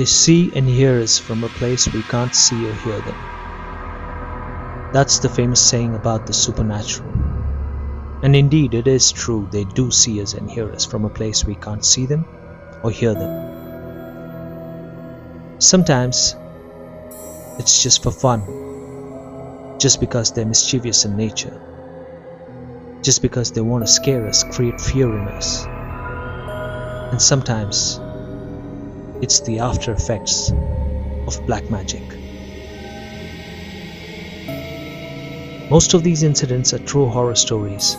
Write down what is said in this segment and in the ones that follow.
They see and hear us from a place we can't see or hear them. That's the famous saying about the supernatural. And indeed, it is true, they do see us and hear us from a place we can't see them or hear them. Sometimes, it's just for fun, just because they're mischievous in nature, just because they want to scare us, create fear in us. And sometimes, it's the after effects of black magic. Most of these incidents are true horror stories,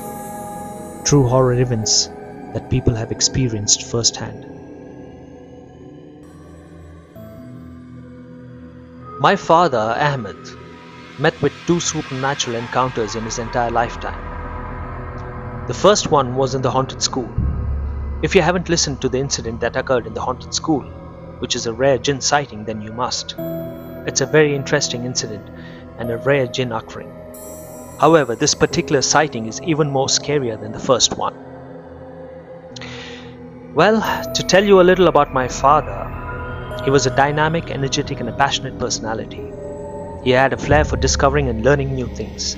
true horror events that people have experienced firsthand. My father, Ahmed, met with 2 supernatural encounters in his entire lifetime. The first one was in the haunted school. If you haven't listened to the incident that occurred in the haunted school, which is a rare jinn sighting, then you must. It's a very interesting incident and a rare jinn occurring. However, this particular sighting is even more scarier than the first one. Well, to tell you a little about my father, he was a dynamic, energetic, and a passionate personality. He had a flair for discovering and learning new things.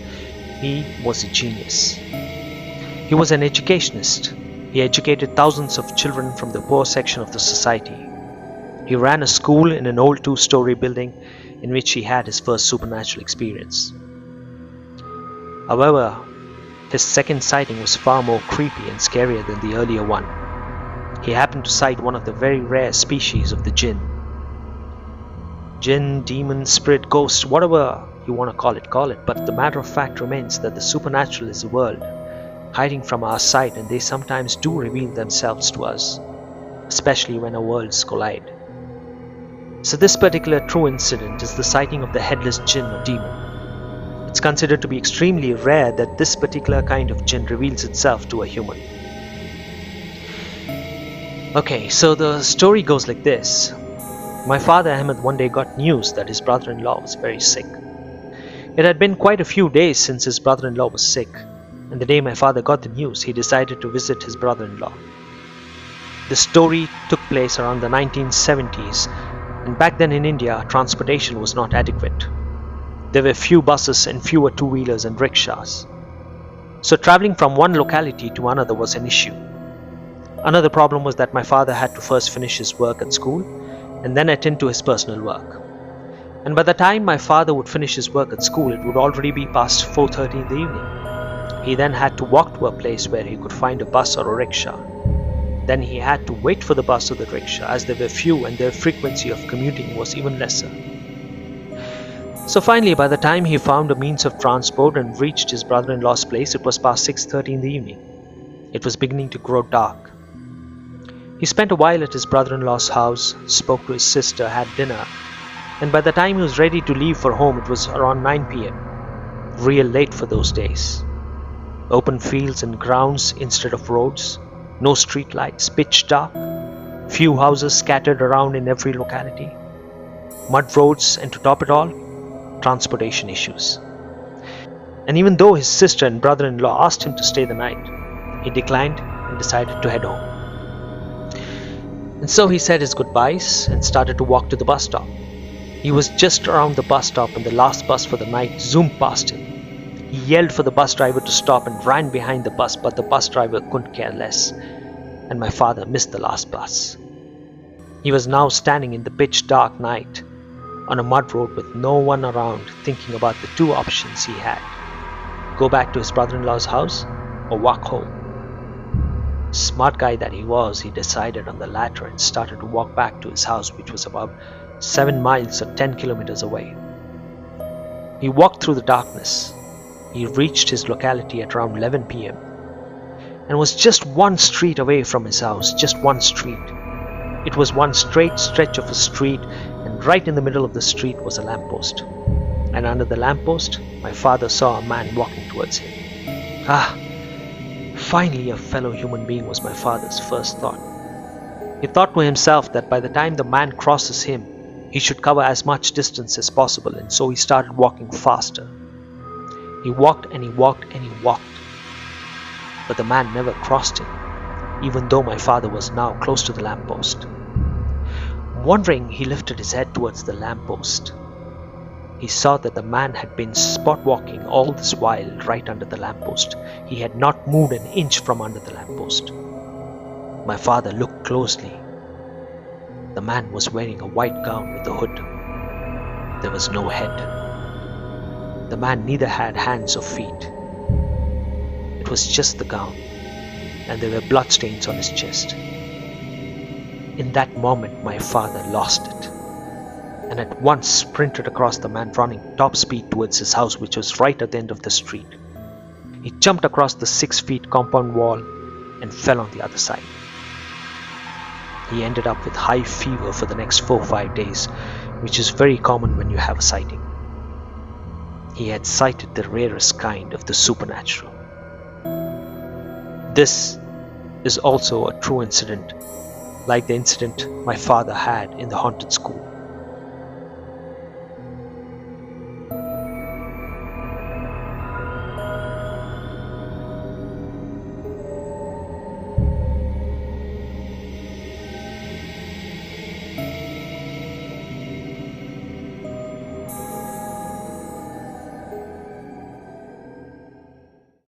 He was a genius. He was an educationist. He educated thousands of children from the poor section of the society. He ran a school in an old 2-story building in which he had his first supernatural experience. However, his second sighting was far more creepy and scarier than the earlier one. He happened to sight one of the very rare species of the jinn. Jinn, demon, spirit, ghost, whatever you want to call it, but the matter of fact remains that the supernatural is a world hiding from our sight, and they sometimes do reveal themselves to us, especially when our worlds collide. So this particular true incident is the sighting of the headless jinn or demon. It's considered to be extremely rare that this particular kind of jinn reveals itself to a human. Okay, so the story goes like this. My father Ahmed one day got news that his brother-in-law was very sick. It had been quite a few days since his brother-in-law was sick, and the day my father got the news, he decided to visit his brother-in-law. The story took place around the 1970s, and back then in India, transportation was not adequate. There were few buses and fewer two-wheelers and rickshaws. So traveling from one locality to another was an issue. Another problem was that my father had to first finish his work at school and then attend to his personal work. And by the time my father would finish his work at school, it would already be past 4:30 in the evening. He then had to walk to a place where he could find a bus or a rickshaw. Then he had to wait for the bus or the rickshaw, as there were few and their frequency of commuting was even lesser. So finally, by the time he found a means of transport and reached his brother-in-law's place, it was past 6:30 in the evening. It was beginning to grow dark. He spent a while at his brother-in-law's house, spoke to his sister, had dinner, and by the time he was ready to leave for home, it was around 9 p.m. Real late for those days. Open fields and grounds instead of roads, no street lights, pitch dark, few houses scattered around in every locality, mud roads, and to top it all, transportation issues. And even though his sister and brother-in-law asked him to stay the night, he declined and decided to head home. And so he said his goodbyes and started to walk to the bus stop. He was just around the bus stop when the last bus for the night zoomed past him. He yelled for the bus driver to stop and ran behind the bus, but the bus driver couldn't care less, and my father missed the last bus. He was now standing in the pitch dark night on a mud road with no one around, thinking about the two options he had: go back to his brother-in-law's house or walk home. Smart guy that he was, he decided on the latter and started to walk back to his house, which was about 7 miles or 10 kilometers away. He walked through the darkness. He reached his locality at around 11 p.m. and was just one street away from his house, just one street. It was one straight stretch of a street, and right in the middle of the street was a lamppost. And under the lamppost, my father saw a man walking towards him. Finally a fellow human being, was my father's first thought. He thought to himself that by the time the man crosses him, he should cover as much distance as possible, and so he started walking faster. He walked and he walked and he walked, but the man never crossed him, even though my father was now close to the lamppost. Wondering, he lifted his head towards the lamppost. He saw that the man had been spot walking all this while right under the lamppost. He had not moved an inch from under the lamppost. My father looked closely. The man was wearing a white gown with a hood. There was no head. The man neither had hands or feet. It was just the gown, and there were bloodstains on his chest. In that moment, my father lost it, and at once sprinted across the man, running top speed towards his house, which was right at the end of the street. He jumped across the 6 feet compound wall and fell on the other side. He ended up with high fever for the next 4 or 5 days, which is very common when you have a sighting. He had sighted the rarest kind of the supernatural. This is also a true incident, like the incident my father had in the haunted school.